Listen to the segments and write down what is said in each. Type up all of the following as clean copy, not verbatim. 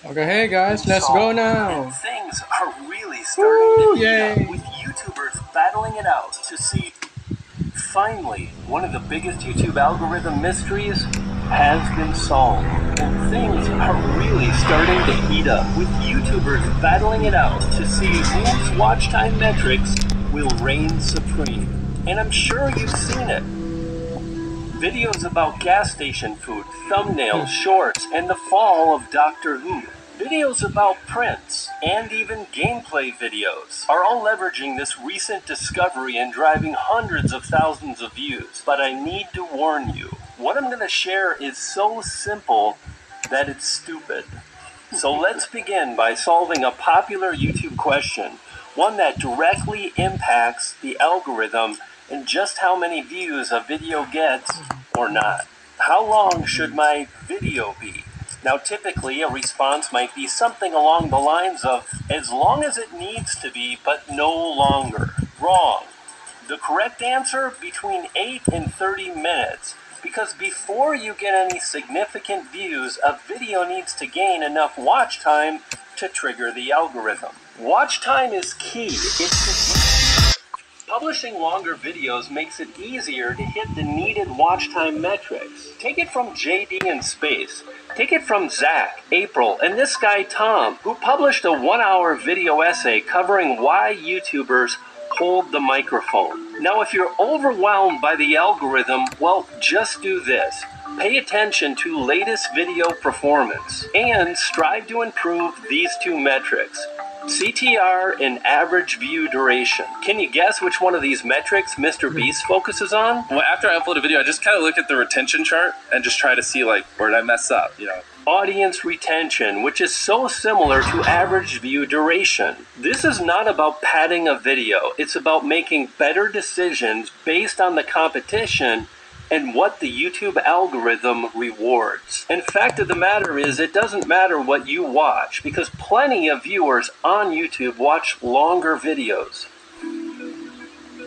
Okay, hey guys, let's go now. Things are really starting to heat Yay. up with YouTubers battling it out to see. Finally, one of the biggest YouTube algorithm mysteries has been solved, and things are really starting to heat up with YouTubers battling it out to see whose watch time metrics will reign supreme. And I'm sure you've seen it. Videos about gas station food, thumbnails, shorts, and the fall of Doctor Who. Videos about Prince, and even gameplay videos, are all leveraging this recent discovery and driving hundreds of thousands of views. But I need to warn you, what I'm going to share is so simple that it's stupid. So let's begin by solving a popular YouTube question, one that directly impacts the algorithm and just how many views a video gets or not. How long should my video be? Now, typically, a response might be something along the lines of, as long as it needs to be, but no longer. Wrong. The correct answer, between 8 and 30 minutes. Because before you get any significant views, a video needs to gain enough watch time to trigger the algorithm. Watch time is key. Publishing longer videos makes it easier to hit the needed watch time metrics. Take it from JD in Space. Take it from Zach, April, and this guy Tom, who published a 1-hour video essay covering why YouTubers hold the microphone. Now, if you're overwhelmed by the algorithm, well, just do this. Pay attention to latest video performance and strive to improve these two metrics. CTR and average view duration. Can you guess which one of these metrics Mr. Beast focuses on? Well, after I upload a video, I just kind of look at the retention chart and just try to see, like, where did I mess up, Audience retention, which is so similar to average view duration. This is not about padding a video. It's about making better decisions based on the competition and what the YouTube algorithm rewards. And fact of the matter is, it doesn't matter what you watch, because plenty of viewers on YouTube watch longer videos.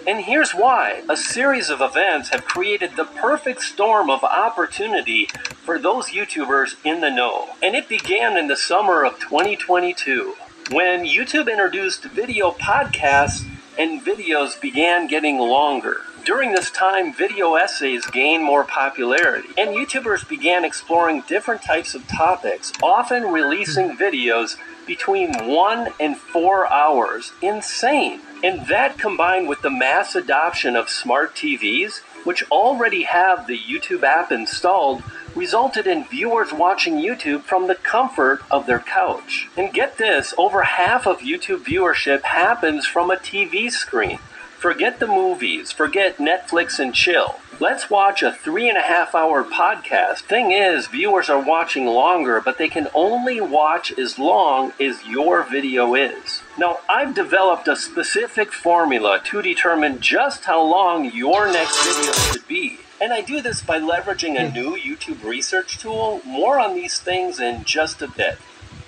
And here's why. A series of events have created the perfect storm of opportunity for those YouTubers in the know. And it began in the summer of 2022, when YouTube introduced video podcasts and videos began getting longer. During this time, video essays gained more popularity, and YouTubers began exploring different types of topics, often releasing videos between 1 and 4 hours. Insane. And that, combined with the mass adoption of smart TVs, which already have the YouTube app installed, resulted in viewers watching YouTube from the comfort of their couch. And get this, over half of YouTube viewership happens from a TV screen. Forget the movies, forget Netflix and chill. Let's watch a 3.5-hour podcast. Thing is, viewers are watching longer, but they can only watch as long as your video is. Now, I've developed a specific formula to determine just how long your next video should be. And I do this by leveraging a new YouTube research tool. More on these things in just a bit.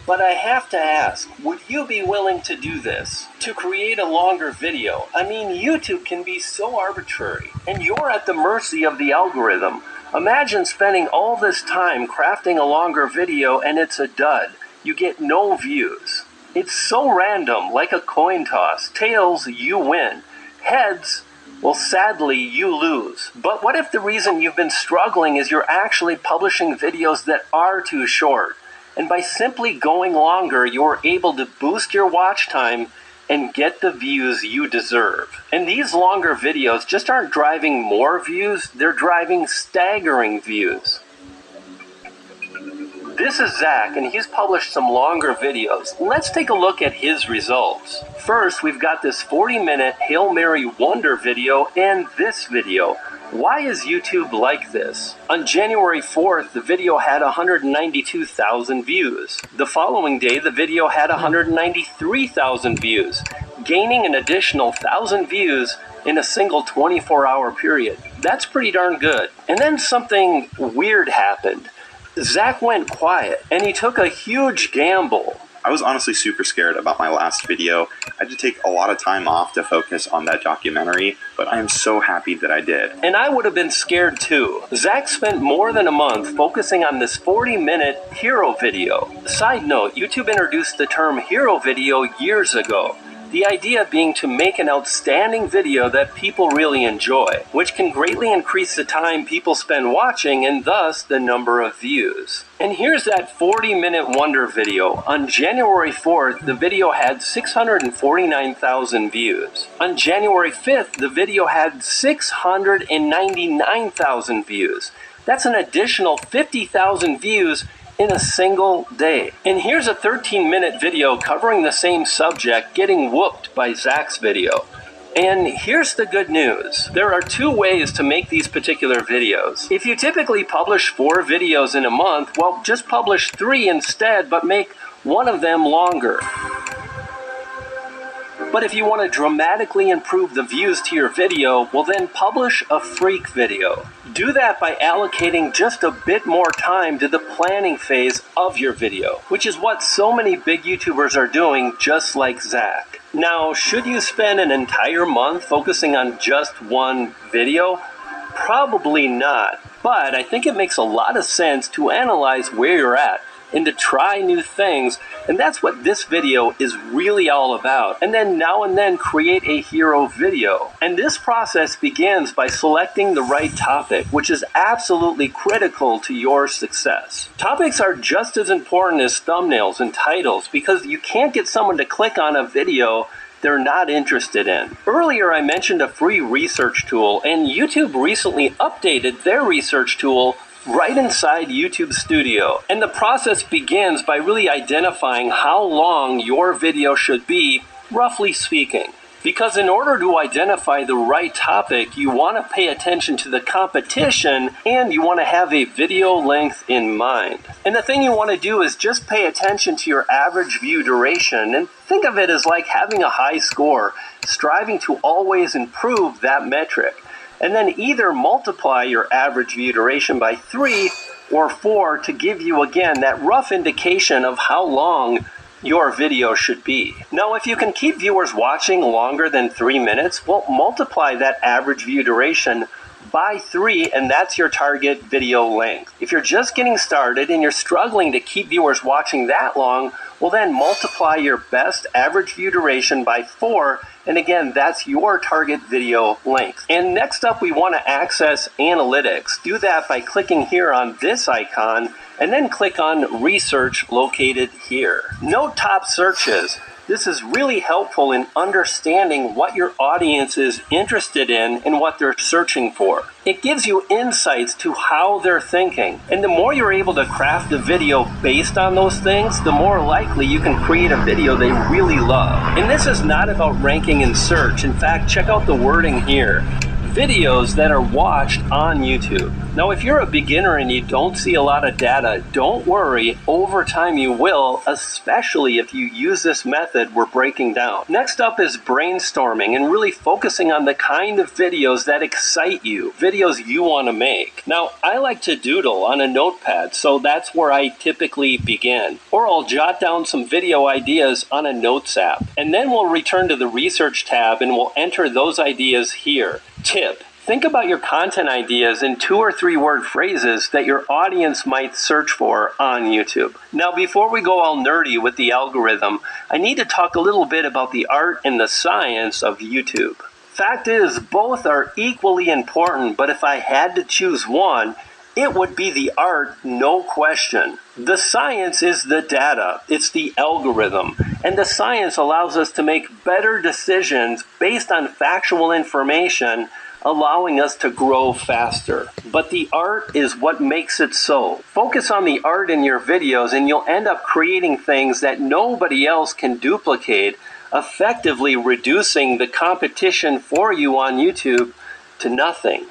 But I have to ask, would you be willing to do this? To create a longer video? I mean, YouTube can be so arbitrary, and you're at the mercy of the algorithm. Imagine spending all this time crafting a longer video and it's a dud. You get no views. It's so random, like a coin toss. Tails, you win. Heads, well, sadly, you lose. But what if the reason you've been struggling is you're actually publishing videos that are too short? And by simply going longer, you're able to boost your watch time and get the views you deserve. And these longer videos just aren't driving more views, they're driving staggering views. This is Zach, and he's published some longer videos. Let's take a look at his results. First, we've got this 40-minute Hail Mary Wonder video and this video. Why is YouTube like this? On January 4th, the video had 192,000 views. The following day, the video had 193,000 views, gaining an additional 1,000 views in a single 24-hour period. That's pretty darn good. And then something weird happened. Zach went quiet, and he took a huge gamble. I was honestly super scared about my last video. I had to take a lot of time off to focus on that documentary, but I am so happy that I did. And I would have been scared too. Zach spent more than a month focusing on this 40-minute hero video. Side note, YouTube introduced the term hero video years ago. The idea being to make an outstanding video that people really enjoy, which can greatly increase the time people spend watching and thus the number of views. And here's that 40-minute wonder video. On January 4th, the video had 649,000 views. On January 5th, the video had 699,000 views. That's an additional 50,000 views in a single day. And here's a 13-minute video covering the same subject getting whooped by Zach's video. And here's the good news. There are 2 ways to make these particular videos. If you typically publish 4 videos in a month, well, just publish 3 instead, but make one of them longer. But if you want to dramatically improve the views to your video, well then publish a freak video. Do that by allocating just a bit more time to the planning phase of your video, which is what so many big YouTubers are doing, just like Zach. Now, should you spend an entire month focusing on just one video? Probably not, but I think it makes a lot of sense to analyze where you're at and to try new things, and that's what this video is really all about. And then now and then create a hero video. And this process begins by selecting the right topic, which is absolutely critical to your success. Topics are just as important as thumbnails and titles because you can't get someone to click on a video they're not interested in. Earlier I mentioned a free research tool, and YouTube recently updated their research tool right inside YouTube Studio. And the process begins by really identifying how long your video should be, roughly speaking. Because in order to identify the right topic, you want to pay attention to the competition and you want to have a video length in mind. And the thing you want to do is just pay attention to your average view duration and think of it as like having a high score, striving to always improve that metric. And then either multiply your average view duration by 3 or 4 to give you, again, that rough indication of how long your video should be. Now, if you can keep viewers watching longer than 3 minutes, well, multiply that average view duration by 3, and that's your target video length. If you're just getting started and you're struggling to keep viewers watching that long, well then multiply your best average view duration by 4, and again, that's your target video length. And next up, we want to access analytics. Do that by clicking here on this icon, and then click on research located here. Note top searches. This is really helpful in understanding what your audience is interested in and what they're searching for. It gives you insights to how they're thinking. And the more you're able to craft a video based on those things, the more likely you can create a video they really love. And this is not about ranking in search. In fact, check out the wording here. Videos that are watched on YouTube. Now, if you're a beginner and you don't see a lot of data, don't worry. Over time you will, especially if you use this method we're breaking down. Next up is brainstorming and really focusing on the kind of videos that excite you, videos you want to make. Now, I like to doodle on a notepad, so that's where I typically begin. Or I'll jot down some video ideas on a notes app. And then we'll return to the research tab and we'll enter those ideas here. Tip: think about your content ideas in 2 or 3 word phrases that your audience might search for on YouTube. Now, before we go all nerdy with the algorithm, I need to talk a little bit about the art and the science of YouTube. Fact is, both are equally important, but if I had to choose one, it would be the art, no question. The science is the data, it's the algorithm, and the science allows us to make better decisions based on factual information, allowing us to grow faster. But the art is what makes it so. Focus on the art in your videos and you'll end up creating things that nobody else can duplicate, effectively reducing the competition for you on YouTube to nothing.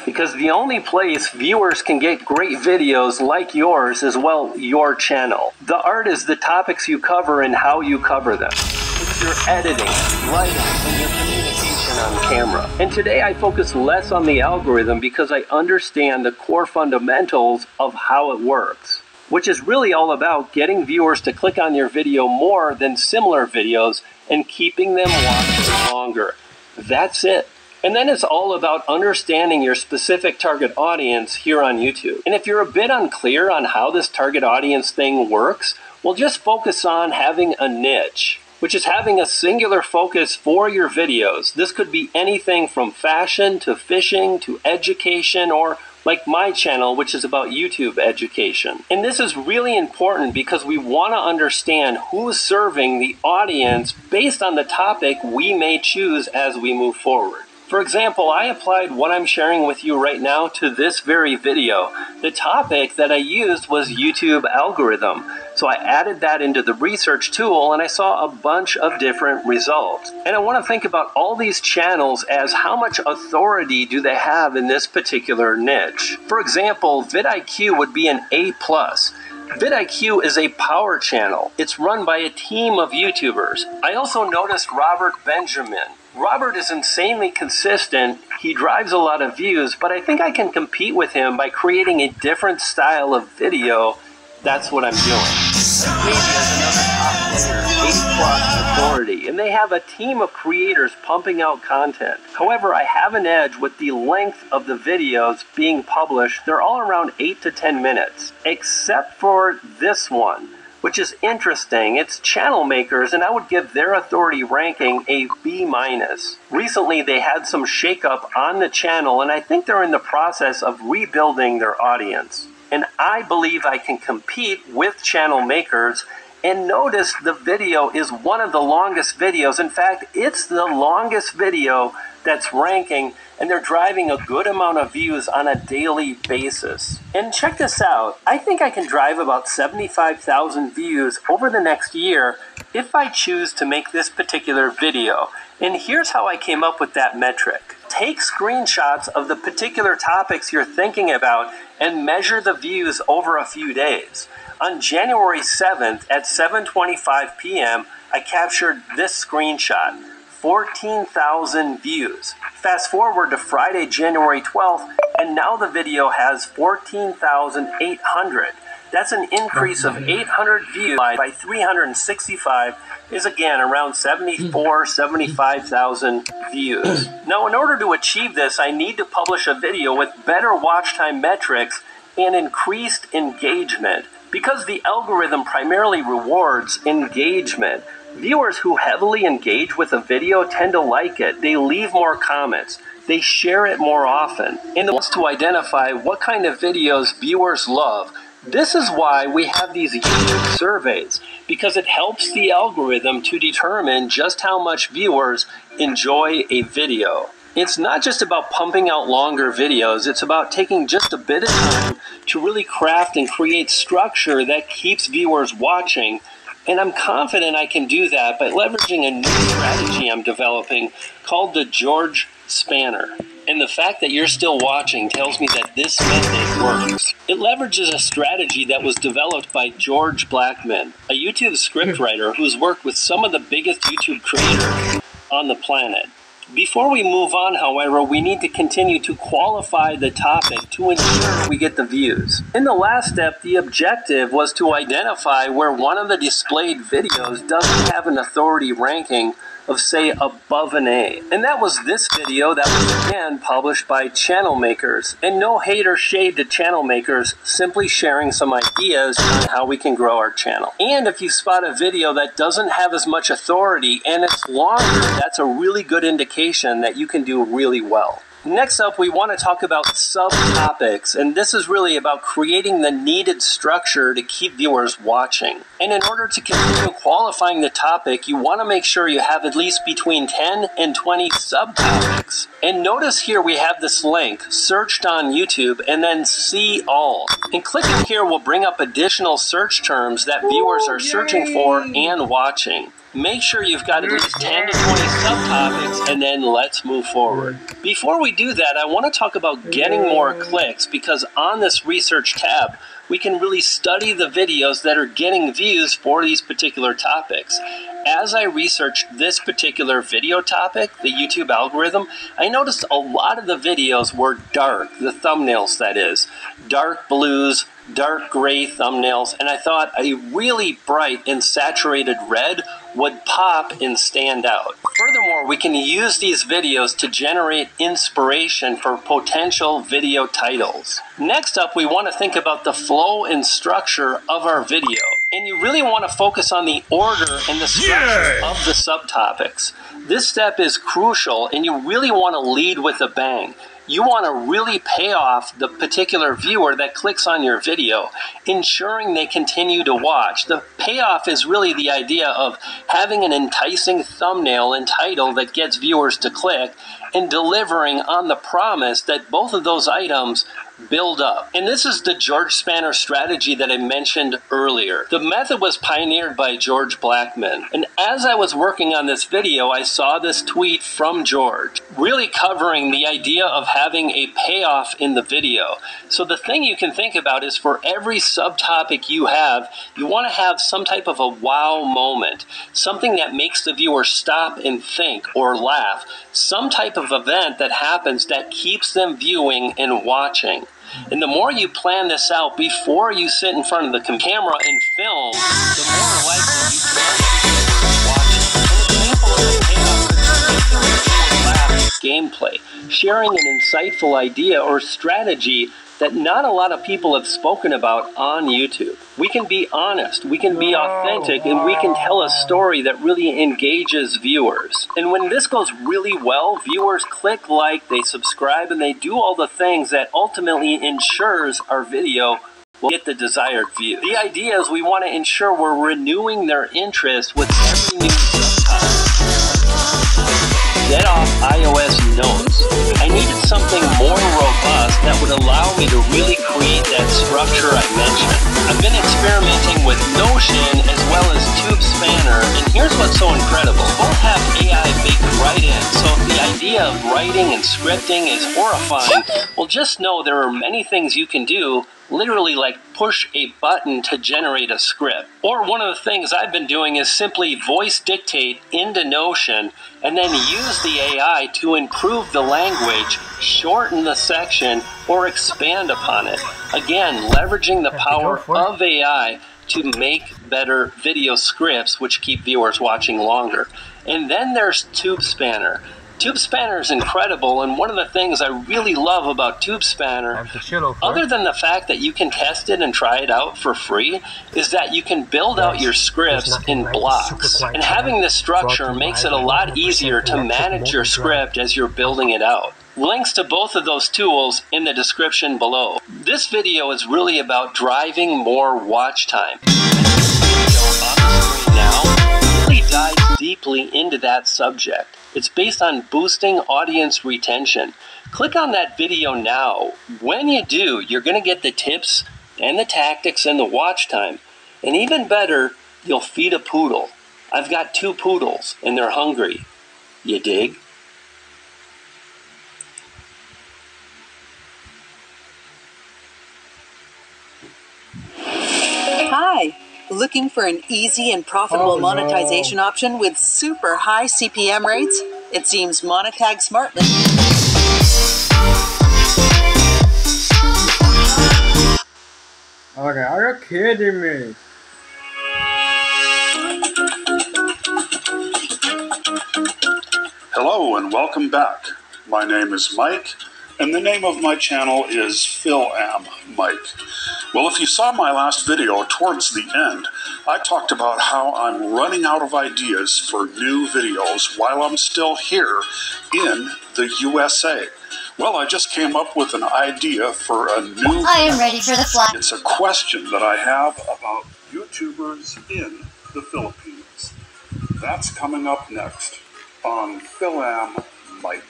Because the only place viewers can get great videos like yours is, well, your channel. The art is the topics you cover and how you cover them. It's your editing, lighting, and your communication on camera. And today I focus less on the algorithm because I understand the core fundamentals of how it works. which is really all about getting viewers to click on your video more than similar videos and keeping them watching longer. That's it. And then it's all about understanding your specific target audience here on YouTube. And if you're a bit unclear on how this target audience thing works, well, just focus on having a niche, which is having a singular focus for your videos. This could be anything from fashion to fishing to education, or like my channel, which is about YouTube education. And this is really important because we want to understand who's serving the audience based on the topic we may choose as we move forward. For example, I applied what I'm sharing with you right now to this very video. The topic that I used was YouTube algorithm. So I added that into the research tool and I saw a bunch of different results. And I want to think about all these channels as how much authority do they have in this particular niche. For example, vidIQ would be an A+. vidIQ is a power channel. It's run by a team of YouTubers. I also noticed Robert Benjamin. Robert is insanely consistent, he drives a lot of views, but I think I can compete with him by creating a different style of video. That's what I'm doing. Katie is another top player, A+ authority, and they have a team of creators pumping out content. However, I have an edge with the length of the videos being published. They're all around 8 to 10 minutes, except for this one, which is interesting. It's Channel Makers, and I would give their authority ranking a B-. Recently, they had some shakeup on the channel, and I think they're in the process of rebuilding their audience. And I believe I can compete with Channel Makers, and notice the video is one of the longest videos. In fact, it's the longest video that's ranking, and they're driving a good amount of views on a daily basis. And check this out, I think I can drive about 75,000 views over the next year if I choose to make this particular video. And here's how I came up with that metric. Take screenshots of the particular topics you're thinking about and measure the views over a few days. On January 7th at 7:25 p.m., I captured this screenshot. 14,000 views. Fast forward to Friday, January 12th, and now the video has 14,800. That's an increase of 800 views by 365 is again around 75,000 views. Now, in order to achieve this, I need to publish a video with better watch time metrics and increased engagement. Because the algorithm primarily rewards engagement, viewers who heavily engage with a video tend to like it. They leave more comments. They share it more often. And it wants to identify what kind of videos viewers love. This is why we have these YouTube surveys, because it helps the algorithm to determine just how much viewers enjoy a video. It's not just about pumping out longer videos, it's about taking just a bit of time to really craft and create structure that keeps viewers watching. And I'm confident I can do that by leveraging a new strategy I'm developing called the George Spanner. And the fact that you're still watching tells me that this method works. It leverages a strategy that was developed by George Blackman, a YouTube scriptwriter who's worked with some of the biggest YouTube creators on the planet. Before we move on, however, we need to continue to qualify the topic to ensure we get the views. In the last step, the objective was to identify where one of the displayed videos doesn't have an authority ranking of, say, above an A. And that was this video that was again published by Channel Makers. And no hate or shade to Channel Makers, simply sharing some ideas on how we can grow our channel. And if you spot a video that doesn't have as much authority and it's longer, that's a really good indication that you can do really well. Next up, we want to talk about subtopics, and this is really about creating the needed structure to keep viewers watching. And in order to continue qualifying the topic, you want to make sure you have at least between 10 and 20 subtopics. And notice here we have this link, searched on YouTube, and then see all. And clicking here will bring up additional search terms that viewers are searching for and watching. Make sure you've got at least 10 to 20 subtopics, and then let's move forward. Before we do that, I want to talk about getting more clicks, because on this research tab, we can really study the videos that are getting views for these particular topics. as I researched this particular video topic, the YouTube algorithm, I noticed a lot of the videos were dark, the thumbnails that is, dark blues, dark gray thumbnails, and I thought a really bright and saturated red would pop and stand out. Furthermore, we can use these videos to generate inspiration for potential video titles. Next up, we want to think about the flow and structure of our video. And you really want to focus on the order and the structure of the subtopics. This step is crucial, and you really want to lead with a bang. You want to really pay off the particular viewer that clicks on your video, ensuring they continue to watch. The payoff is really the idea of having an enticing thumbnail and title that gets viewers to click, and delivering on the promise that both of those items build up. And this is the George Spanner strategy that I mentioned earlier. The method was pioneered by George Blackman. And as I was working on this video, I saw this tweet from George, really covering the idea of having a payoff in the video. So the thing you can think about is for every subtopic you want to have some type of a wow moment, something that makes the viewer stop and think or laugh, some type of event that happens that keeps them viewing and watching. And the more you plan this out before you sit in front of the camera and film, the more likely you can get viewers watching. An example of a payoff could be gameplay, sharing an insightful idea or strategy that not a lot of people have spoken about on YouTube. We can be honest, we can be authentic, and we can tell a story that really engages viewers. And when this goes really well, viewers click like, they subscribe, and they do all the things that ultimately ensures our video will get the desired view. The idea is we want to ensure we're renewing their interest with every new subtopic. Get off iOS Notes. I needed something more robust that would allow me to really create that structure I mentioned. I've been experimenting with Notion as well as TubeSpanner, and here's what's so incredible. Both have AI baked right in, so if the idea of writing and scripting is horrifying, well, just know there are many things you can do, literally like push a button to generate a script. Or one of the things I've been doing is simply voice dictate into Notion and then use the AI to improve the language, shorten the section, or expand upon it. Again, leveraging the power of AI to make better video scripts which keep viewers watching longer. And then there's TubeSpanner. TubeSpanner is incredible, and one of the things I really love about TubeSpanner, other than the fact that you can test it and try it out for free, is that you can build out your scripts in blocks. And having this structure makes it a lot easier to manage your script as you're building it out. Links to both of those tools in the description below. This video is really about driving more watch time. And this video on the screen now really dives deeply into that subject. It's based on boosting audience retention. Click on that video now. When you do, you're going to get the tips and the tactics and the watch time. And even better, you'll feed a poodle. I've got 2 poodles and they're hungry. You dig? Hi. Looking for an easy and profitable monetization option with super high CPM rates? It seems Monetag Smartly. Okay, are you kidding me? Hello and welcome back. My name is Mike, and the name of my channel is PhilAm Mike. Well, if you saw my last video towards the end, I talked about how I'm running out of ideas for new videos while I'm still here in the USA. Well, I just came up with an idea for a new... I am ready for the fly. It's a question that I have about YouTubers in the Philippines. That's coming up next on PhilAm Mike.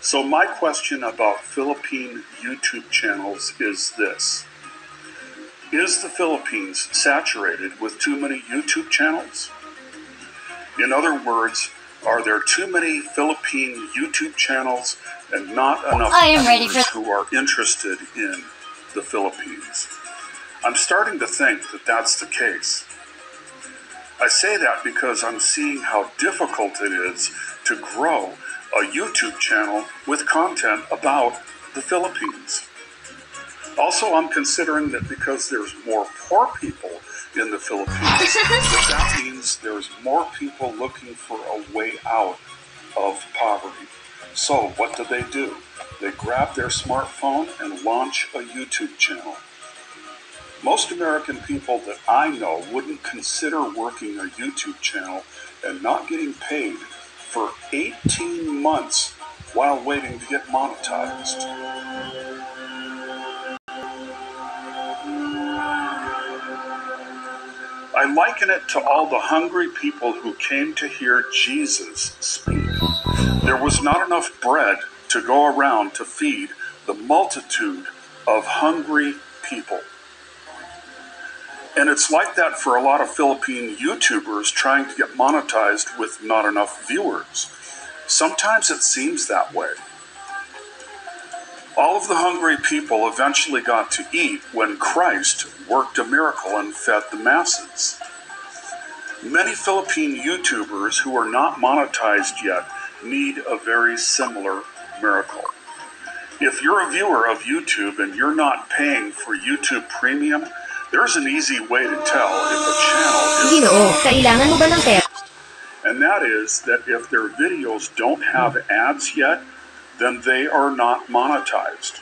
So my question about Philippine YouTube channels is this. Is the Philippines saturated with too many YouTube channels? In other words, are there too many Philippine YouTube channels and not enough viewers who are interested in the Philippines? I'm starting to think that that's the case. I say that because I'm seeing how difficult it is to grow a YouTube channel with content about the Philippines. Also, I'm considering that because there's more poor people in the Philippines, that means there's more people looking for a way out of poverty. So what do? They grab their smartphone and launch a YouTube channel. Most American people that I know wouldn't consider working a YouTube channel and not getting paid for 18 months while waiting to get monetized. I liken it to all the hungry people who came to hear Jesus speak. There was not enough bread to go around to feed the multitude of hungry people. And it's like that for a lot of Philippine YouTubers trying to get monetized with not enough viewers. Sometimes it seems that way. All of the hungry people eventually got to eat when Christ worked a miracle and fed the masses. Many Philippine YouTubers who are not monetized yet need a very similar miracle. If you're a viewer of YouTube and you're not paying for YouTube Premium, there's an easy way to tell if a channel is and that is that if their videos don't have ads yet, then they are not monetized.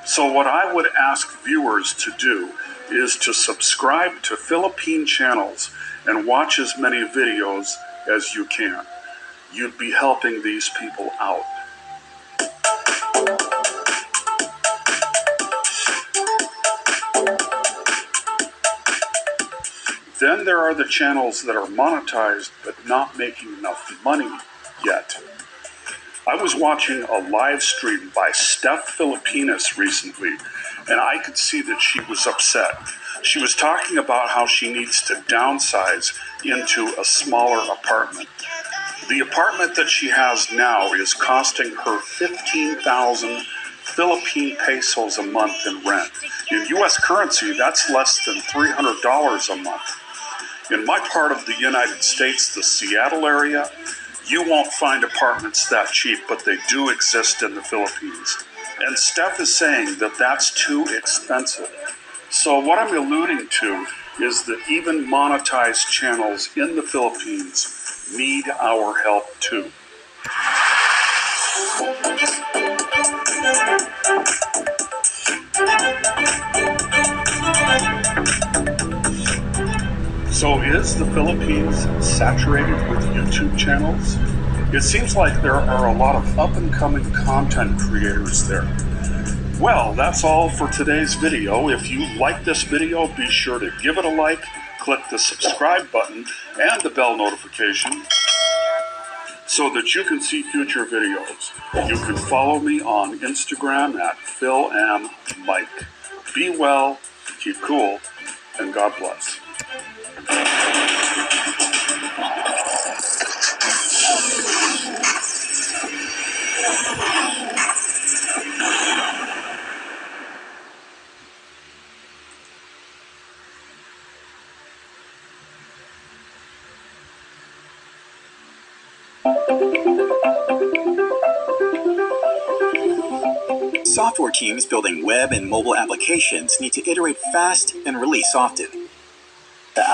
So what I would ask viewers to do is to subscribe to Philippine channels and watch as many videos as you can. You'd be helping these people out. Then there are the channels that are monetized but not making enough money yet. I was watching a live stream by Steph Filipinas recently, and I could see that she was upset. She was talking about how she needs to downsize into a smaller apartment. The apartment that she has now is costing her 15,000 Philippine pesos a month in rent. In U.S. currency, that's less than $300 a month. In my part of the United States, the Seattle area, you won't find apartments that cheap, but they do exist in the Philippines. And Steph is saying that that's too expensive. So what I'm alluding to is that even monetized channels in the Philippines need our help too. So is the Philippines saturated with YouTube channels? It seems like there are a lot of up-and-coming content creators there. Well, that's all for today's video. If you like this video, be sure to give it a like, click the subscribe button and the bell notification so that you can see future videos. You can follow me on Instagram at PhilAmMike. Be well, keep cool, and God bless. Software teams building web and mobile applications need to iterate fast and release often. The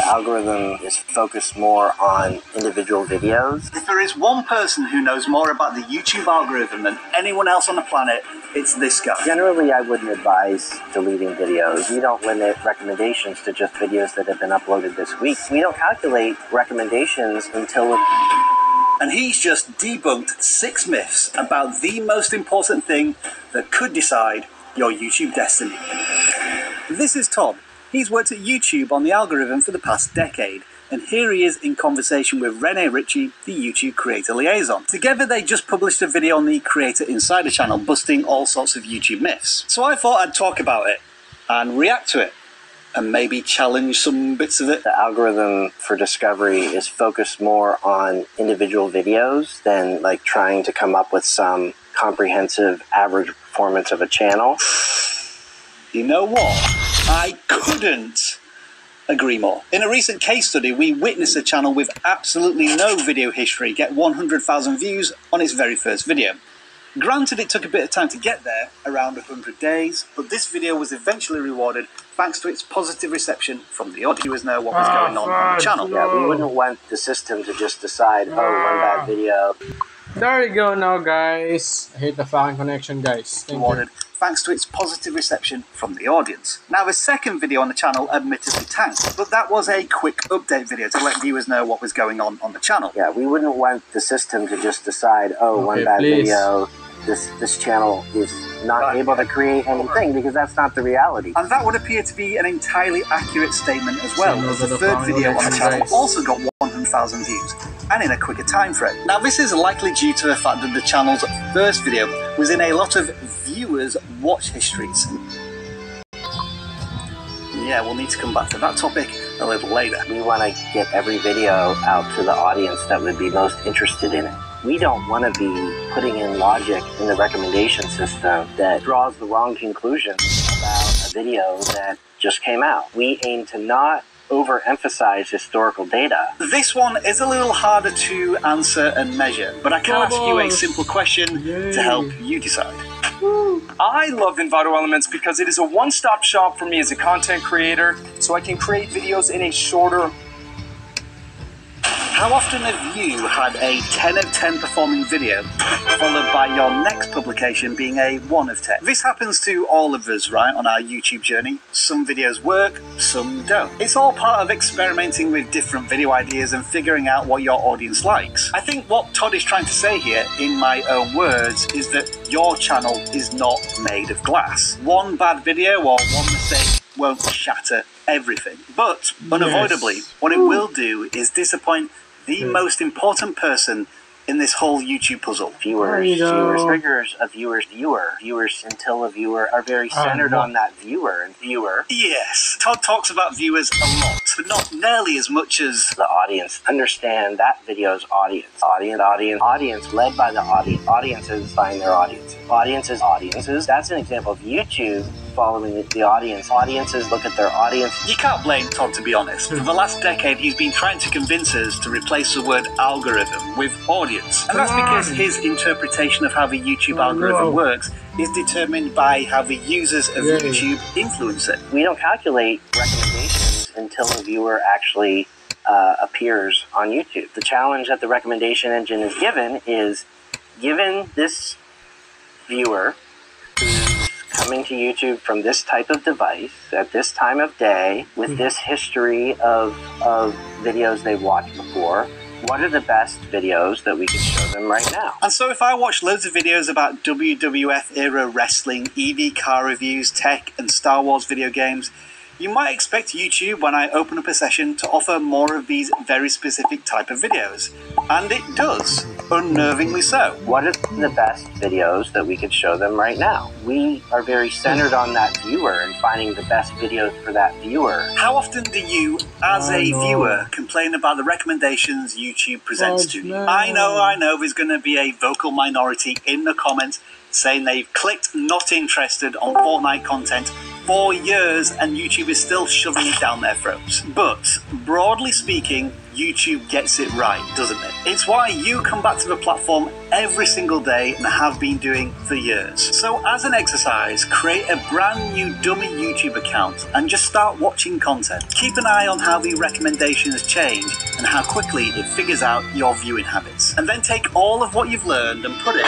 algorithm is focused more on individual videos. If there is one person who knows more about the YouTube algorithm than anyone else on the planet, it's this guy. Generally, I wouldn't advise deleting videos. We don't limit recommendations to just videos that have been uploaded this week. We don't calculate recommendations until And he's just debunked 6 myths about the most important thing that could decide your YouTube destiny. This is Todd. He's worked at YouTube on the algorithm for the past decade, and here he is in conversation with Rene Ritchie, the YouTube Creator Liaison. Together they just published a video on the Creator Insider channel busting all sorts of YouTube myths. So I thought I'd talk about it. and react to it and maybe challenge some bits of it. The algorithm for Discovery is focused more on individual videos than like trying to come up with some comprehensive average performance of a channel. You know what? I couldn't agree more. In a recent case study, we witnessed a channel with absolutely no video history get 100,000 views on its very first video. Granted, it took a bit of time to get there, around 100 days, but this video was eventually rewarded thanks to its positive reception from the audience. Viewers know what was going on the channel. Yeah, we wouldn't want the system to just decide, oh, one bad video. There you go now, guys. I hate the fucking connection, guys. Thank you. Thanks to its positive reception from the audience. Now, the second video on the channel admittedly tanked, but that was a quick update video to let viewers know what was going on the channel. Yeah, we wouldn't want the system to just decide, oh, one bad video, this channel is not able to create anything, because that's not the reality. And that would appear to be an entirely accurate statement as well, as the third video on the channel also got 100,000 views, and in a quicker time frame. Now, this is likely due to the fact that the channel's first video was in a lot of viewers' watch histories. Yeah, we'll need to come back to that topic a little later. We want to get every video out to the audience that would be most interested in it. We don't want to be putting in logic in the recommendation system that draws the wrong conclusion about a video that just came out. We aim to not overemphasize historical data. This one is a little harder to answer and measure, but I can ask you a simple question to help you decide. I love Envato Elements because it is a one-stop shop for me as a content creator, so I can create videos in a shorter. How often have you had a 10 of 10 performing video followed by your next publication being a 1 of 10? This happens to all of us, right, on our YouTube journey. Some videos work, some don't. It's all part of experimenting with different video ideas and figuring out what your audience likes. I think what Todd is trying to say here, in my own words, is that your channel is not made of glass. One bad video or one mistake won't shatter everything. But unavoidably, what it will do is disappoint the most important person in this whole YouTube puzzle. Viewers triggers a viewer's viewer. Viewers until a viewer are very centered on that viewer and viewer. Yes, Todd talks about viewers a lot, but not nearly as much as the audience. Understand that video's audience. Audience led by the audience. Audiences find their audience. Audiences. That's an example of YouTube following the audience. Audiences look at their audience. You can't blame Todd, to be honest. For the last decade, he's been trying to convince us to replace the word algorithm with audience. And that's because his interpretation of how the YouTube algorithm works is determined by how the users of YouTube influence it. We don't calculate recommendations until the viewer actually appears on YouTube. The challenge that the recommendation engine is given is, given this viewer who's coming to YouTube from this type of device at this time of day with this history of videos they've watched before, what are the best videos that we can show them right now? And so if I watch loads of videos about WWF era wrestling, EV car reviews, tech and Star Wars video games, you might expect YouTube, when I open up a session, to offer more of these very specific type of videos. And it does, unnervingly so. What are the best videos that we could show them right now? We are very centered on that viewer and finding the best videos for that viewer. How often do you, as a viewer, complain about the recommendations YouTube presents to you? I know, there's going to be a vocal minority in the comments saying they've clicked not interested on Fortnite content for years and YouTube is still shoving it down their throats. But broadly speaking, YouTube gets it right, doesn't it? It's why you come back to the platform every single day and have been doing for years. So as an exercise, create a brand new dummy YouTube account and just start watching content. Keep an eye on how the recommendations change and how quickly it figures out your viewing habits. And then take all of what you've learned and put it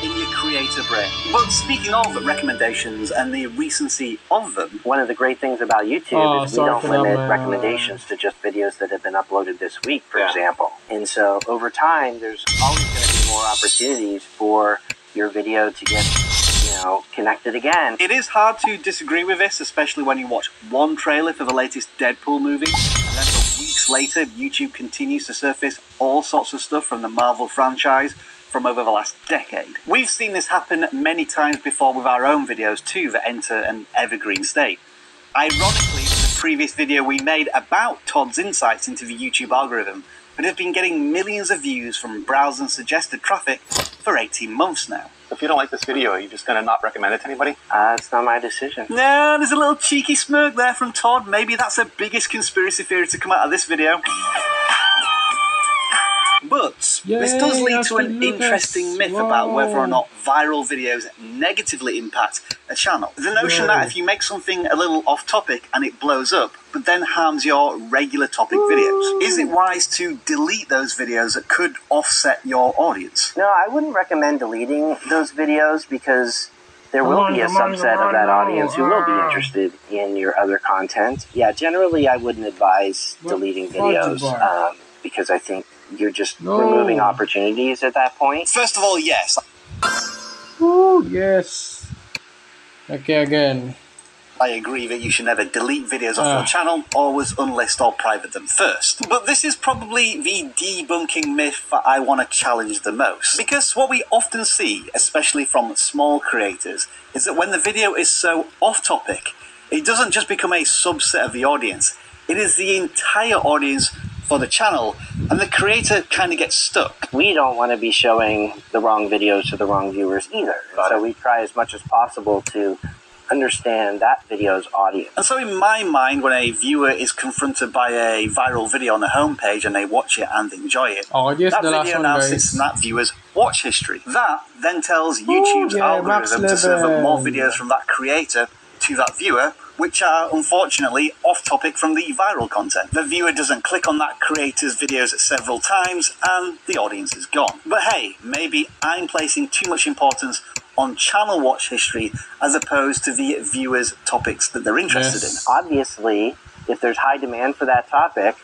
in your creator brain. But speaking of recommendations and the recency of them, one of the great things about YouTube is we don't limit recommendations to just videos that have been uploaded this week, for example. And so over time, there's always going to be more opportunities for your video to get, connected again. It is hard to disagree with this, especially when you watch one trailer for the latest Deadpool movie, and then for weeks later, YouTube continues to surface all sorts of stuff from the Marvel franchise, from over the last decade. We've seen this happen many times before with our own videos too that enter an evergreen state. Ironically, the previous video we made about Todd's insights into the YouTube algorithm would have been getting millions of views from browse and suggested traffic for 18 months now. If you don't like this video, are you just going to not recommend it to anybody? It's not my decision. No, there's a little cheeky smirk there from Todd. Maybe that's the biggest conspiracy theory to come out of this video. But this does lead to an interesting myth about whether or not viral videos negatively impact a channel. The notion that if you make something a little off topic and it blows up, but then harms your regular topic videos, is it wise to delete those videos that could offset your audience? No, I wouldn't recommend deleting those videos because there will be a subset of that audience who will be interested in your other content. Yeah, generally I wouldn't advise deleting videos because I think you're just removing opportunities at that point. First of all, yes. Ooh, yes. Okay, again. I agree that you should never delete videos off your channel, always unlist or private them first. But this is probably the debunking myth that I want to challenge the most. Because what we often see, especially from small creators, is that when the video is so off topic, it doesn't just become a subset of the audience, it is the entire audience for the channel, and the creator kind of gets stuck. We don't want to be showing the wrong videos to the wrong viewers either. So we try as much as possible to understand that video's audience. And so in my mind, when a viewer is confronted by a viral video on the homepage and they watch it and enjoy it, that video now sits in that viewer's watch history. That then tells YouTube's algorithm to serve up more videos from that creator to that viewer, which are unfortunately off topic from the viral content. The viewer doesn't click on that creator's videos several times and the audience is gone. But hey, maybe I'm placing too much importance on channel watch history as opposed to the viewers' topics that they're interested in. Obviously, if there's high demand for that topic,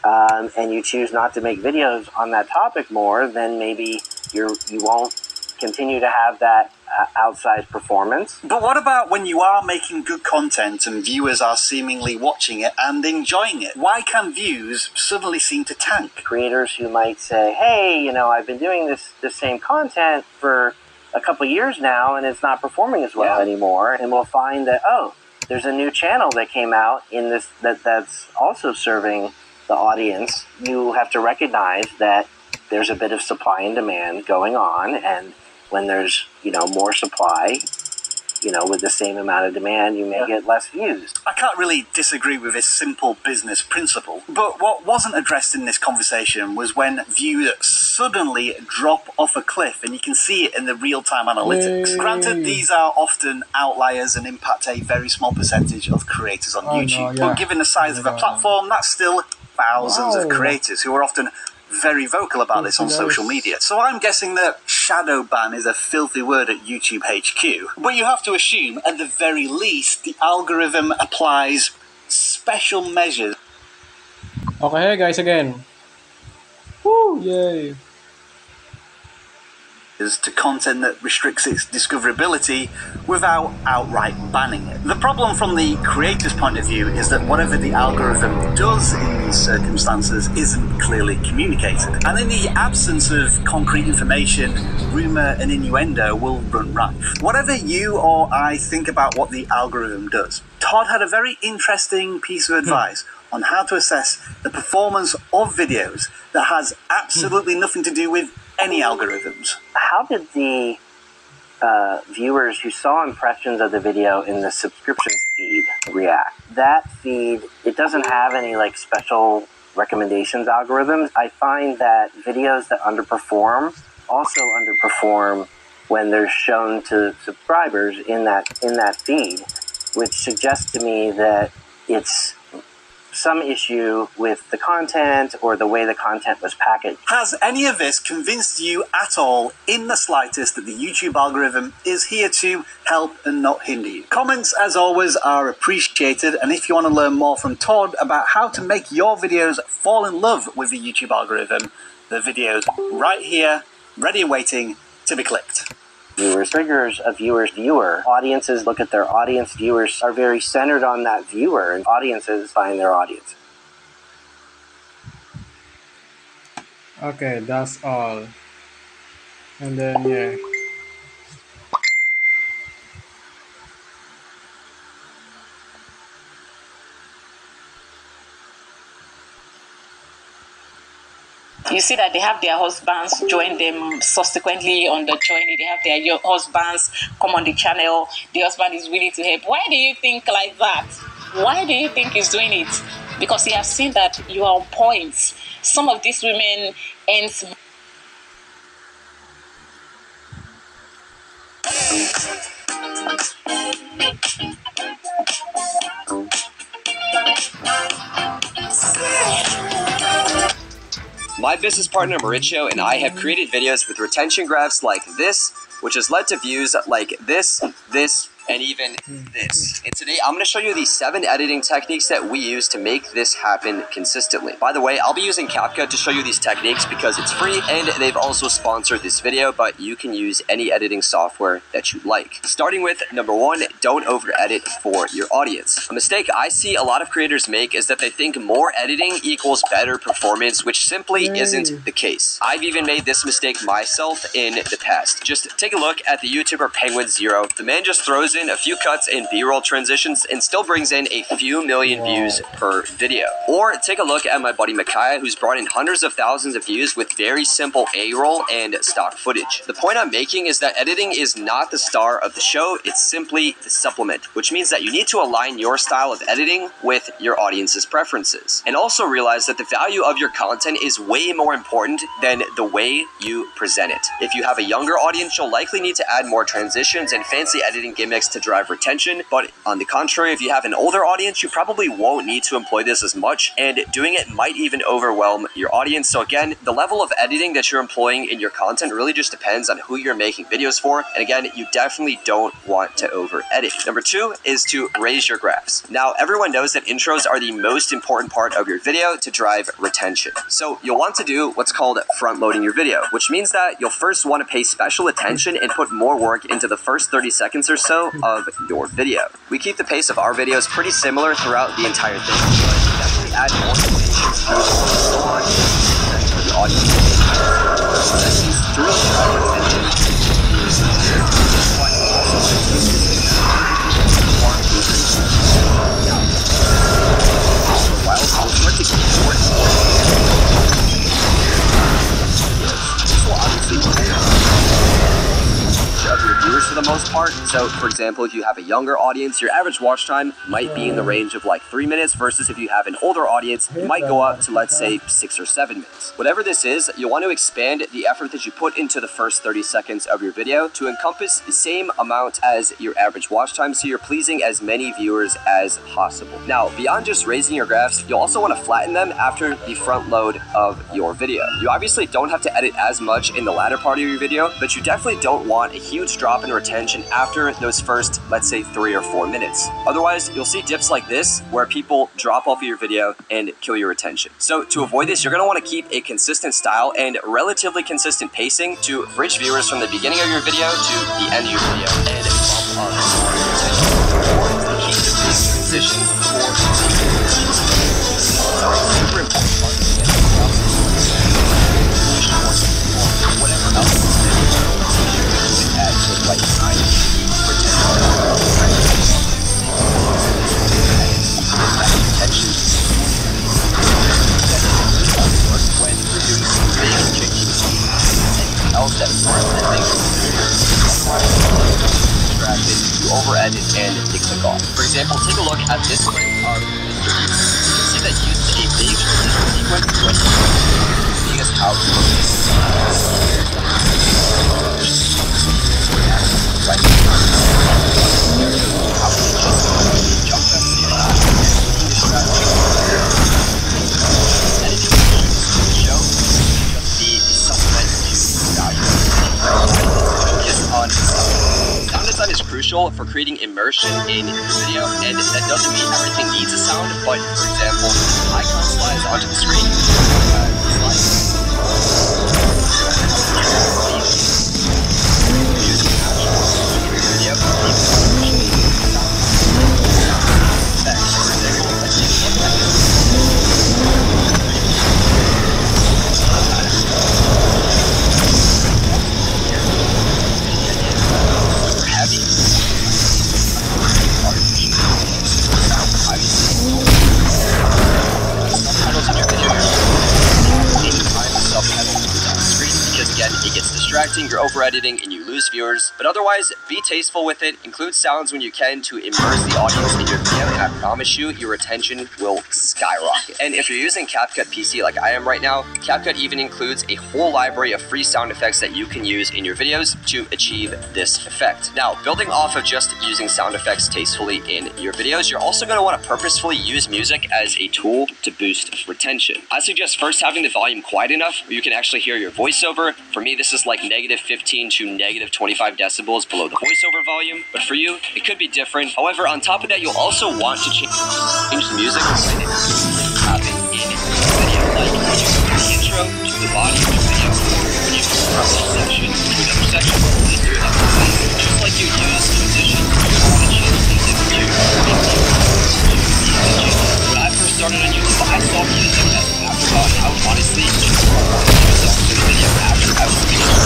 and you choose not to make videos on that topic more, then maybe you won't continue to have that outsized performance. But what about when you are making good content and viewers are seemingly watching it and enjoying it? Why can views suddenly seem to tank? Creators who might say, hey, you know, I've been doing this same content for a couple years now and it's not performing as well anymore, and we'll find that, oh, there's a new channel that came out in this that's also serving the audience. You have to recognize that there's a bit of supply and demand going on, and when there's, you know, more supply, you know, with the same amount of demand, you may get less views. I can't really disagree with this simple business principle, but what wasn't addressed in this conversation was when views suddenly drop off a cliff, and you can see it in the real-time analytics. Granted, these are often outliers and impact a very small percentage of creators on YouTube, but given the size of a platform, that's still thousands of creators who are often very vocal about this on social media. So I'm guessing that shadow ban is a filthy word at YouTube HQ. But you have to assume, at the very least, the algorithm applies special measures. Okay, guys, again. Woo, yay. To content that restricts its discoverability without outright banning it. The problem from the creator's point of view is that whatever the algorithm does in these circumstances isn't clearly communicated. And in the absence of concrete information, rumour and innuendo will run rife. Whatever you or I think about what the algorithm does, Todd had a very interesting piece of advice on how to assess the performance of videos that has absolutely nothing to do with any algorithms. How did the viewers who saw impressions of the video in the subscriptions feed react? That feed, it doesn't have any like special recommendations algorithms. I find that videos that underperform also underperform when they're shown to subscribers in that feed, which suggests to me that it's some issue with the content or the way the content was packaged. Has any of this convinced you at all in the slightest that the YouTube algorithm is here to help and not hinder you? Comments, as always, are appreciated, and if you want to learn more from Todd about how to make your videos fall in love with the YouTube algorithm, the video's right here, ready and waiting to be clicked. Viewers, triggers a viewer's viewer. Audiences look at their audience. Viewers are very centered on that viewer, and audiences find their audience. Okay, that's all. And then yeah. You see that they have their husbands join them subsequently on the journey. They have their husbands come on the channel. The husband is willing to help. Why do you think like that? Why do you think he's doing it? Because he has seen that you are on point. Some of these women ends. My business partner Mauricio and I have created videos with retention graphs like this, which has led to views like this, and even this. And today I'm going to show you the 7 editing techniques that we use to make this happen consistently. By the way, I'll be using CapCut to show you these techniques because it's free and they've also sponsored this video, but you can use any editing software that you like. Starting with number 1, don't over edit for your audience. A mistake I see a lot of creators make is that they think more editing equals better performance, which simply isn't the case. I've even made this mistake myself in the past. Just take a look at the YouTuber Penguin Zero. The man just throws in a few cuts and B-roll transitions and still brings in a few million views per video. Or take a look at my buddy Micaiah, who's brought in hundreds of thousands of views with very simple A-roll and stock footage. The point I'm making is that editing is not the star of the show, it's simply the supplement, which means that you need to align your style of editing with your audience's preferences. And also realize that the value of your content is way more important than the way you present it. If you have a younger audience, you'll likely need to add more transitions and fancy editing gimmicks to drive retention, but on the contrary, if you have an older audience, you probably won't need to employ this as much, and doing it might even overwhelm your audience. So again, the level of editing that you're employing in your content really just depends on who you're making videos for, and again, you definitely don't want to over edit. Number 2 is to raise your graphs. Now, everyone knows that intros are the most important part of your video to drive retention. So you'll want to do what's called front loading your video, which means that you'll first want to pay special attention and put more work into the first 30 seconds or so of your video. We keep the pace of our videos pretty similar throughout the entire thing, but we definitely add more to the audience to really drive attention. While I'll start to keep short this will obviously of your viewers for the most part. So for example, if you have a younger audience, your average watch time might be in the range of like 3 minutes, versus if you have an older audience, it might go up to, let's say, 6 or 7 minutes. Whatever this is, you'll want to expand the effort that you put into the first 30 seconds of your video to encompass the same amount as your average watch time, so you're pleasing as many viewers as possible. Now, beyond just raising your graphs, you'll also want to flatten them after the front load of your video. You obviously don't have to edit as much in the latter part of your video, but you definitely don't want a huge drop in retention after those first, let's say, 3 or 4 minutes. Otherwise, you'll see dips like this where people drop off of your video and kill your retention. So to avoid this, you're going to want to keep a consistent style and relatively consistent pacing to bridge viewers from the beginning of your video to the end of your video and bump up your retention. Or keep the transitions for super important part of the whatever else at the right time attention when you're doing something changes else that distracted, you over edit and they click off. For example, take a look at this one of Mr. Beast. You can see that he used a big transition sequence when seeing as how sound design is crucial for creating immersion in your video, and that doesn't mean everything needs a sound, but for example, icon slides onto the screen. you're over editing and you lose viewers. But otherwise, be tasteful with it. Include sounds when you can to immerse the audience in your video, and I promise you, your retention will skyrocket. And if you're using CapCut PC like I am right now, CapCut even includes a whole library of free sound effects that you can use in your videos to achieve this effect. Now, building off of just using sound effects tastefully in your videos, you're also going to want to purposefully use music as a tool to boost retention. I suggest first having the volume quiet enough where you can actually hear your voiceover. For me, this is like -15 to -25 decibels below the voiceover volume, but for you, it could be different. However, on top of that, you'll also want to change the music when it happen in your video, like when you go from the intro to the body of the video, when you go from one section to another section, just do that. Just like you use transition, you want to change music to make when I first started on YouTube, I saw music as an afterthought, and I would honestly just to the video after I was finished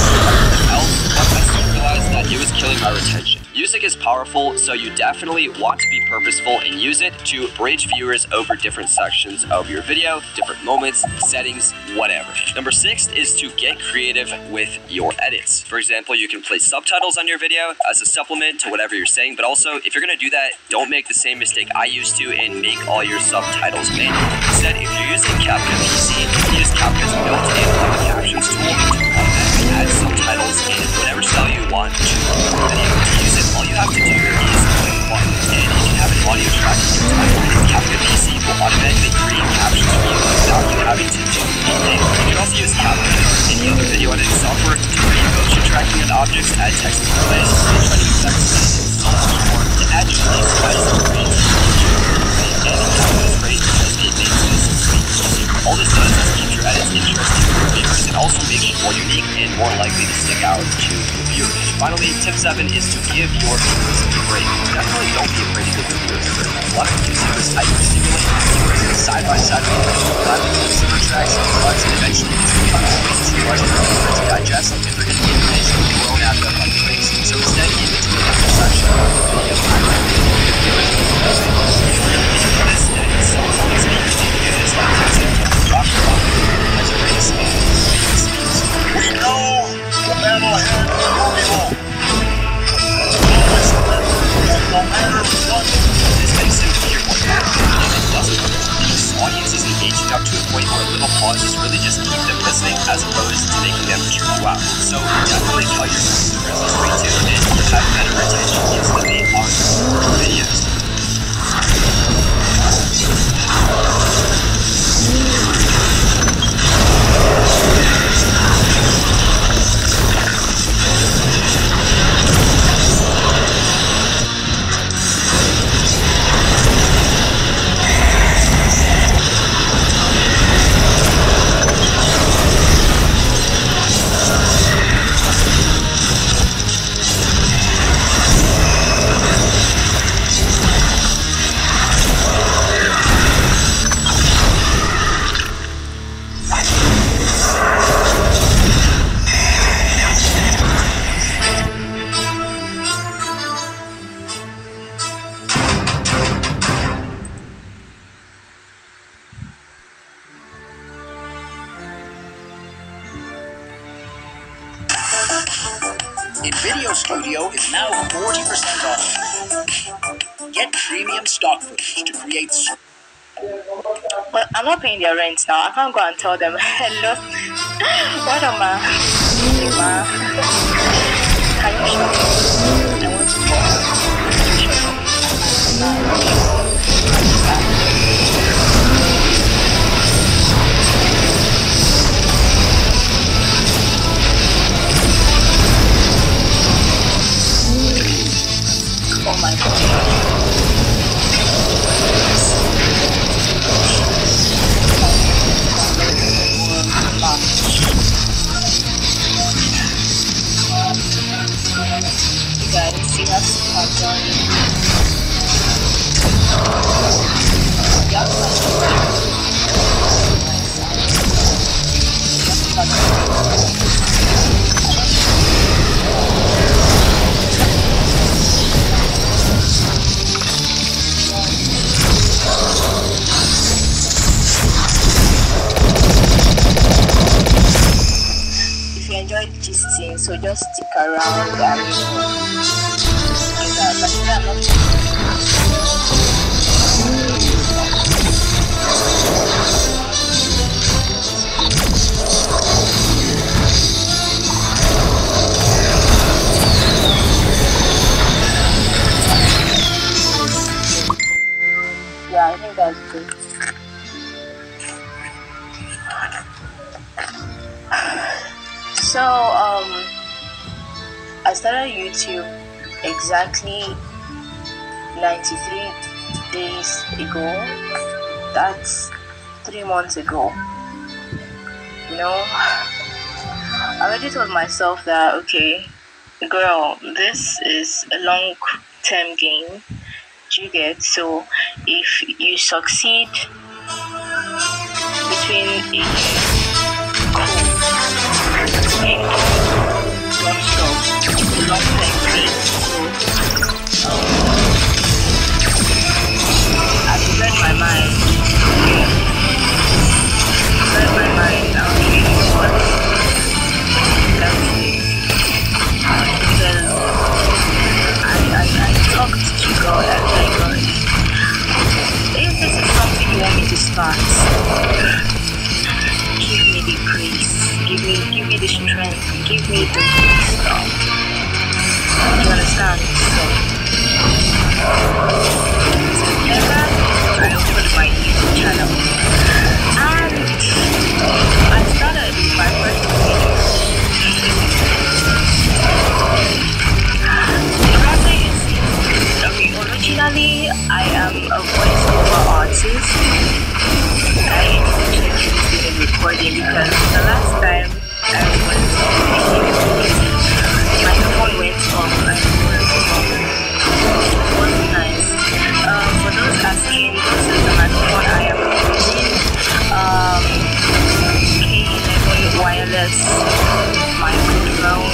else, I soon realized that it was killing my retention. Music is powerful, so you definitely want to be purposeful and use it to bridge viewers over different sections of your video, different moments, settings, whatever. Number 6 is to get creative with your edits. For example, you can place subtitles on your video as a supplement to whatever you're saying, but also, if you're going to do that, don't make the same mistake I used to and make all your subtitles manual. Instead, if you're using CapCut PC, use CapCut's built-in auto captions tool to automatically add subtitles in whatever style you want to your video. To use it, all you have to do is click a button, and you can have an audio track in your title, and CapCut PC will automatically create captions for you without you having to do anything. You can also use CapCut or any other video editing software to create motion tracking of objects, add text overlays, and try to effects and so much more to add your nice styles and create and CapCut is great because it makes this pretty easy. All this does is keep your edits interesting for your viewers and also makes you more unique and more likely to stick out to your viewers. Finally, tip 7 is to give your viewers a break. Definitely don't be afraid to give your viewers a break. A lot of YouTubers type to stimulate viewers side-by-side super tracks and eventually it's becoming way too much for viewers to digest and they're going to be information thrown at them like crazy. So instead, give it to the next section of the video. I recommend viewers to do this, and sometimes interesting videos like this drop as a race and speeds. We know the battle ahead will be long. Always remember that no matter what, this makes it clear what happened and it doesn't. This audience is engaged enough to a point where little pauses really just keep them listening as opposed to making them tune you out. So definitely tell your subscribers to stay tuned in to have better retention instantly on your videos. InVideo Studio is now 40% off. Get premium stock footage to create. But I'm not paying their rent now. I can't go and tell them, hello, what am I? Can you show me? I want to oh my God. You guys see us have done. If you enjoyed these things, So just stick around and do that. But I'm not. Yeah, I think that's good. So, I started YouTube exactly 93 days ago. That's 3 months ago. You know, I already told myself that, okay, girl, this is a long-term game. Do you get? So, if you succeed between a long-term grade, so I've read my mind. Read my mind. I'll give you what that's it. Because I talked to God and thank God. If this is something you want me to start, give me the grace, give me the strength, give me the wisdom. You understand? So together, I opened my YouTube channel, and I started my first video. Okay, originally I am a voiceover artist. I introduced it in recording because the last time I was my phone went off and it wasn't nice. For those asking, this is the microphone I am using. K11 wireless microphone.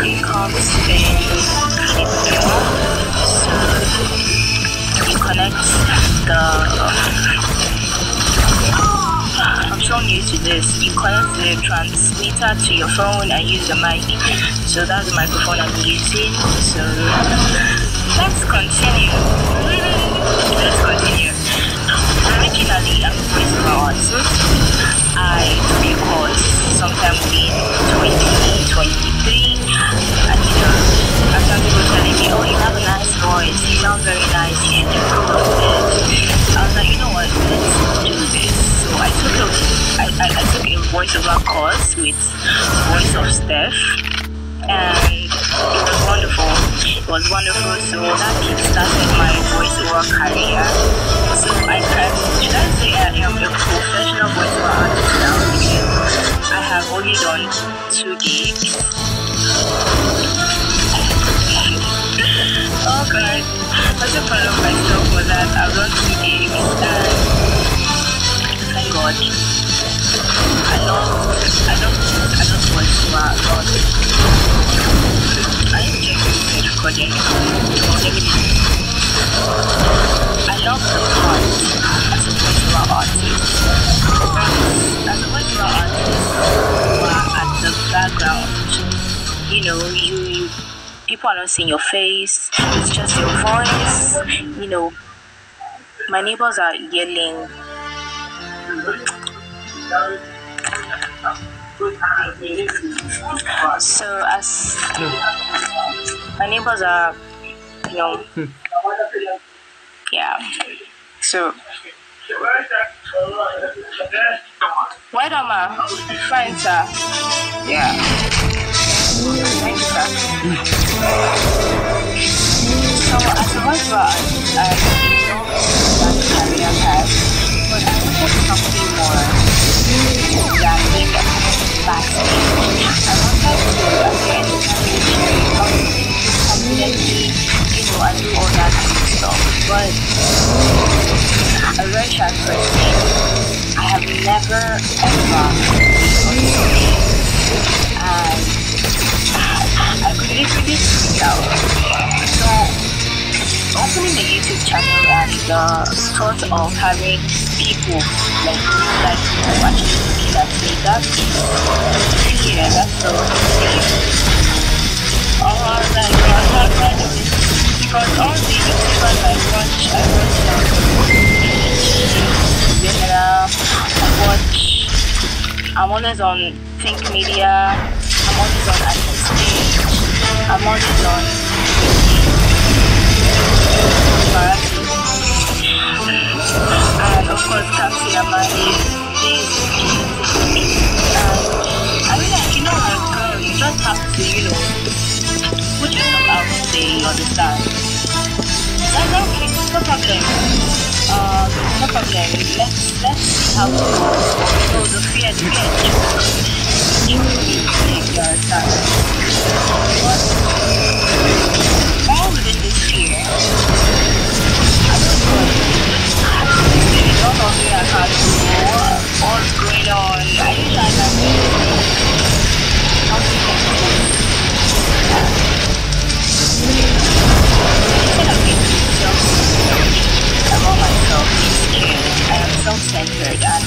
It comes in clip so you connect the I'm so new to this. You connect the transmitter to your phone and use the mic. So that's the microphone I'm using. So let's continue. Originally, I'm a voiceover artist. I took a course sometime in 2023. And after people telling me, oh, you have a nice voice, you sound very nice, you should improve on this. I was like, you know what, let's do this. So I took a voiceover course with Voice of Steph, and it was wonderful. It was wonderful. So that kickstarted my voiceover career. So should I say I am a professional voiceover artist now? I have only done 2 gigs. Oh God, I'm so proud of myself for that. I've done 2 gigs and thank God. I love voiceover a lot. I am checking the recording. I love the part as a voiceover artist. As a voiceover artist, you are at the background. You know, people are not seeing your face. It's just your voice. You know, my neighbors are yelling. So as my neighbors are, you know, yeah. So why don't I find sir? Yeah. Thank you, sir. So as a voiceover, I know that career path, but I wanted something more than being backstage. I wanted to again confidently, and do all that stuff. But a very sharp person, I have never ever been on stage, and I could literally speak out. So opening the YouTube channel and the thought of having people like people actually looking at me, that's so Because all the YouTubers I watch I'm always on Think Media, I'm always on Stage, I'm always on and of course Captain Amani. I mean, like, you know, like, girl, you just have to, put yourself out there, you understand? That's okay, no problem. No problem. Let's see how it goes. So the fear, you understand? But all within this fear, I don't know. Maybe don't know me, I can't do what's going on. I usually have instead of being about myself, I am self-centered, and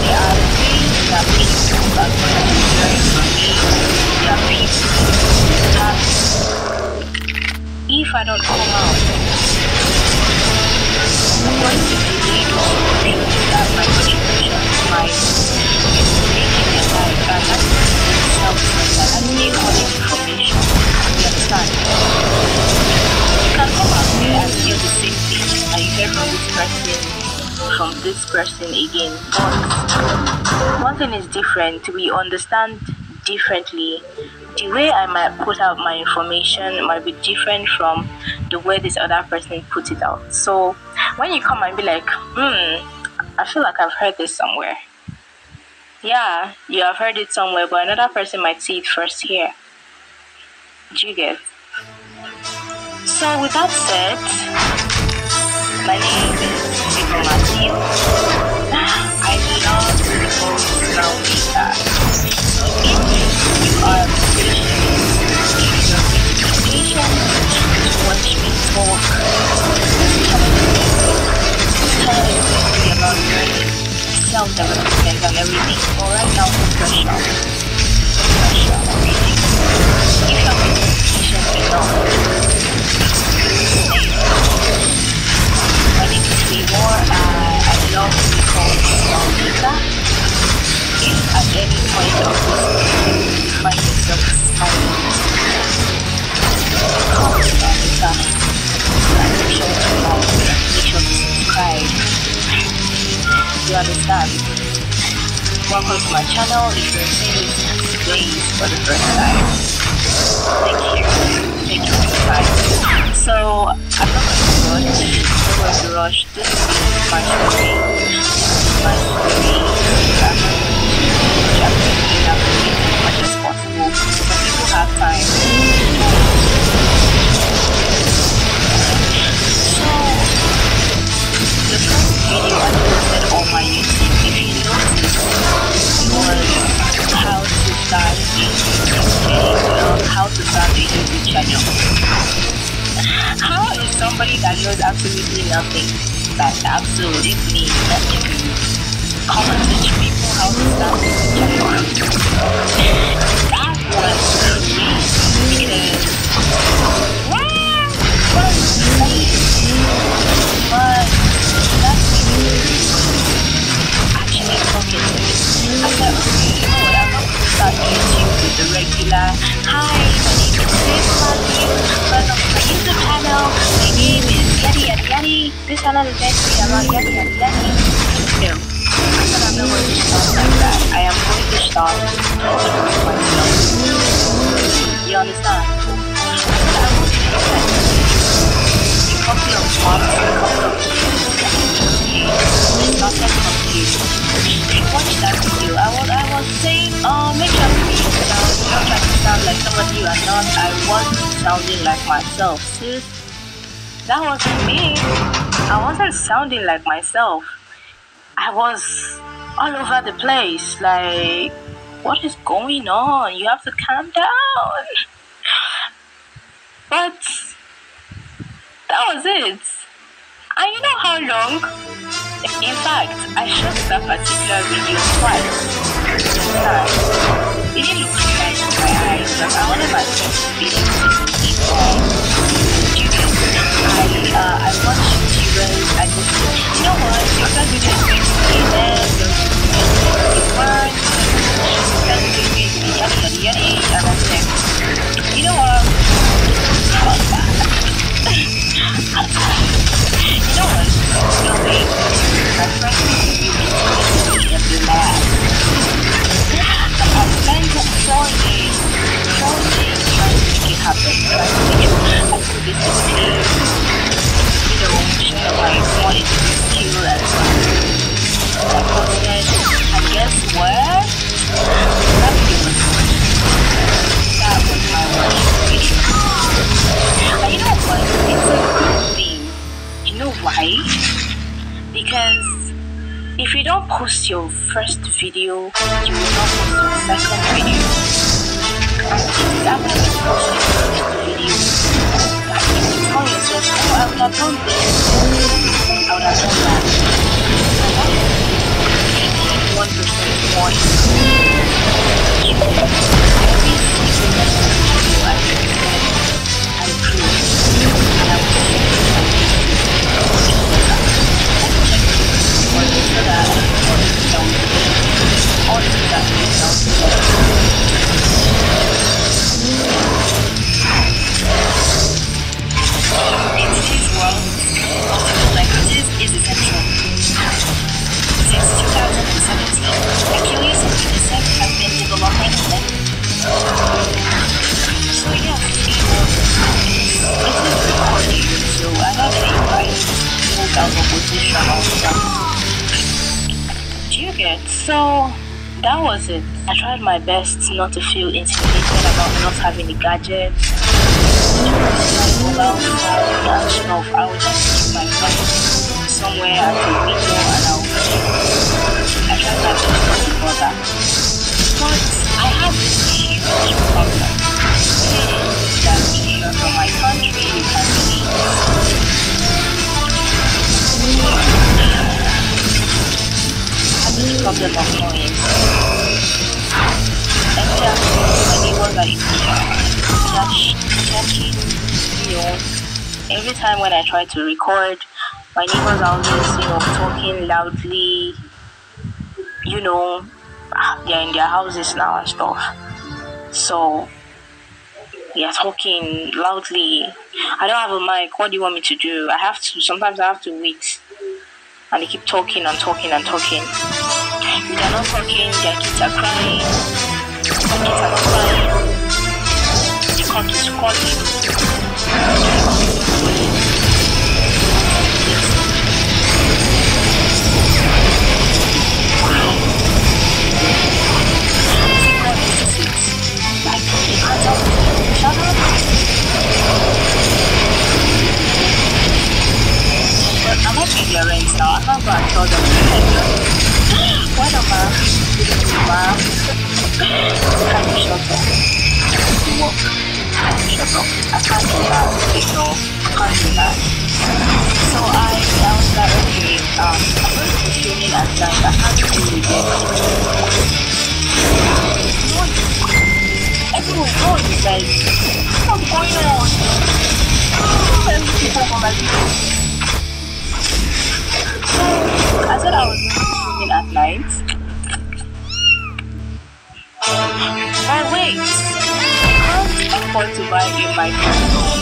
there are things that people are going to be doing for me. There are people that if I don't come out, I'm going to believe that my contribution to my making a life, and that's self-centered. I need all the information. You understand? You can come out there and hear the same thing, and you hear from this person again. But one thing is different. We understand differently. The way I might put out my information might be different from the way this other person put it out. So when you come and be like, I feel like I've heard this somewhere. Yeah, you have heard it somewhere, but another person might see it first here. Do you get? So with that said, my name is Vico Matthew. I love people around me that. So if you are patient, if you're patient to watch me talk, tell me about learning, self-development and everything. But right now, pressure, everything. If you're patient enough, my name is Flavor. I love to be called Lisa. If at any point of this you find yourself smiling, call me Lisa. And make sure to like, make sure to subscribe. You understand? Welcome to my channel. If you're seeing this place for the first time, thank you for your time. So I'm not going to rush. This is my story. I'm going to as much as possible so people have time. So the first video I posted on my YouTube, if you notice, was how to start a YouTube channel. How is somebody that knows absolutely nothing, like absolutely nothing, come and teach people how to start a YouTube channel? That was crazy because what is saying? But that's actually talking to me. I said, okay, you know what, I'm not going to start YouTube with the regular, hi, my name is Matthew, welcome to my YouTube channel, my name is Yadi, this channel is basically about Yadi. No, I said I'm not going to start like that. I am going to start talking to myself. You understand? I said I want to get a copy of parts, a copy of it's not that complicated. Watch that video. I was saying, make sure to be yourself. Don't try to sound like somebody you are not. I wasn't sounding like myself. Sis, that wasn't me. I wasn't sounding like myself. I was all over the place. Like, what is going on? You have to calm down. But that was it. And you know how long? In fact, I shot that particular video twice. it didn't look nice to my eyes, but I wanted my friends to be able to see I watch YouTubers, I go to, you know what, your first video is going to be there, it's fun, your first video is going to be yada, and I'm like, you know what, you know what, no way, my first video is going to be a blast. I spent 4 days trying to make it happen, trying to make it, I could basically, you know, share my small skill and I posted, and guess what? That video was that was my worst video. And you know what? It's a good thing. You know why? Because if you don't post your first video, you will not post your second video. And if that when you post your first video, you will tell yourself, oh, I would have done this, I would have done that. And that is 1% more. You every single video I said, I proved, and I was in today's world, multiple languages is essential. Since 2017, Achilles and UNICEF have been developing them. So yes, it is recording, so I have a right to hold out a position also. Do you get? So that was it. I tried my best not to feel intimidated about not having a gadget. My mobile phone and stuff. I would just keep my phone somewhere at the window and I tried my best not to bother. But I have this huge problem. That if you're from my country, you can see. This problem of noise. Every time my neighbors are talking, you know, every time when I try to record, my neighbors are always, you know, talking loudly, you know, they're in their houses now and stuff. So, they're talking loudly. I don't have a mic. What do you want me to do? Sometimes I have to wait. And they keep talking and talking and talking. If they're not talking, their kids are crying. The kids are not crying. The cock is calling. Like, they can't talk to each other. But I'm not paying their rent now. I can't go and tell them. What am I? Mom, can you shut up? Work. Can you shut up? I can't do that. No, I can't do that. So I was like, okay, I'm going to be feeling at times. I can't do it again. Everyone knows it's like, what's going on? Many people from my videos. So I said I was going to be swimming at night. But wait, I can't afford to buy a microphone.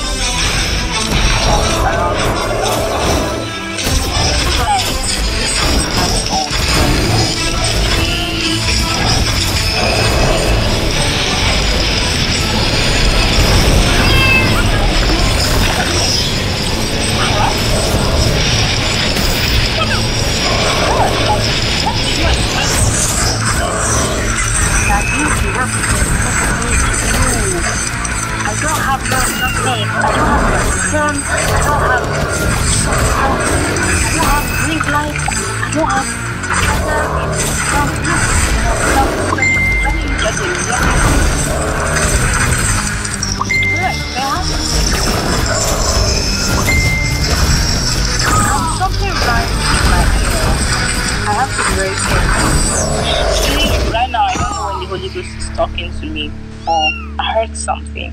I don't have nothing. I don't have a son. I don't have talking to me, or I heard something.